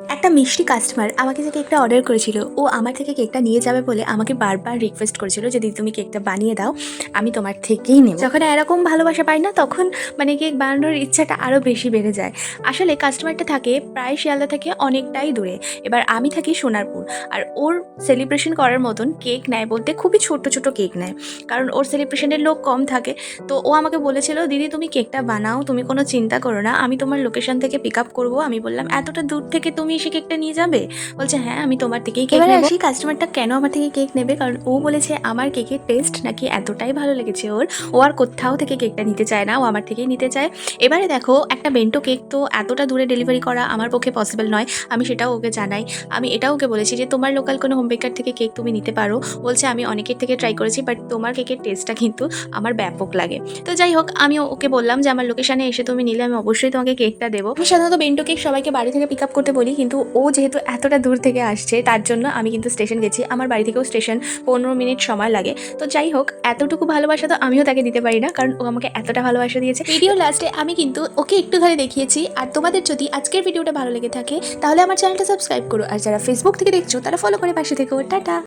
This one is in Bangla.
একটা মিষ্টি কাস্টমার আমাকে যে কেকটা অর্ডার করেছিল, ও আমার থেকে কেকটা নিয়ে যাবে বলে আমাকে বারবার রিকোয়েস্ট করেছিল যে দিদি তুমি কেকটা বানিয়ে দাও, আমি তোমার থেকেই নেব। যখন এরকম ভালোবাসা পাই না, তখন মানে কেক বানানোর ইচ্ছাটা আরও বেশি বেড়ে যায়। আসলে কাস্টমারটা থাকে প্রায় শিয়ালদা থেকে অনেকটাই দূরে, এবার আমি থাকি সোনারপুর। আর ওর সেলিব্রেশন করার মতন কেক নেয় বলতে খুবই ছোট ছোট কেক নেয়, কারণ ওর সেলিব্রেশনের লোক কম থাকে। তো ও আমাকে বলেছিল দিদি তুমি কেকটা বানাও, তুমি কোনো চিন্তা করো না, আমি তোমার লোকেশন থেকে পিক আপ করবো। আমি বললাম এতটা দূর থেকে তুমি এসে কেকটা নিয়ে যাবে? বলছে হ্যাঁ আমি তোমার থেকেই কেক নেব। সেই কাস্টমারটা কেন আমার থেকে কেক নেবে, কারণ ও বলেছে আমার কেকের টেস্ট নাকি এতটাই ভালো লেগেছে ওর, ও আর কোথাও থেকে কেকটা নিতে চায় না, ও আমার থেকেই নিতে চায়। এবারে দেখো, একটা বেন্টো কেক তো এতটা দূরে ডেলিভারি করা আমার পক্ষে পসিবল নয়, আমি সেটাও ওকে জানাই। আমি এটাও ওকে বলেছি যে তোমার লোকাল কোনো হোম বেকার থেকে কেক তুমি নিতে পারো। বলছে আমি অনেকের থেকে ট্রাই করেছি, বাট তোমার কেকের টেস্টটা কিন্তু আমার ব্যাপক লাগে। তো যাই হোক, আমি ওকে বললাম যে আমার লোকেশানে এসে তুমি নিলে আমি অবশ্যই তোমাকে কেকটা দেবো। আমি সাধারণত বেন্টো কেক সবাইকে বাড়ি থেকে পিক আপ করতে বলি, কিন্তু ও যেহেতু এতটা দূর থেকে আসছে তার জন্য আমি কিন্তু স্টেশন গেছি। আমার বাড়ি থেকেও স্টেশন 15 মিনিট সময় লাগে। তো যাই হোক, এতটুকু ভালোবাসা তো আমিও তাকে দিতে পারি না, কারণ ও আমাকে এতটা ভালোবাসা দিয়েছে। ভিডিও লাস্টে আমি কিন্তু ওকে একটু ধরে দেখিয়েছি। আর তোমাদের যদি আজকের ভিডিওটা ভালো লেগে থাকে তাহলে আমার চ্যানেলটা সাবস্ক্রাইব করো, আর যারা ফেসবুক থেকে দেখছো তারা ফলো করে পাশে থেকো। টাটা।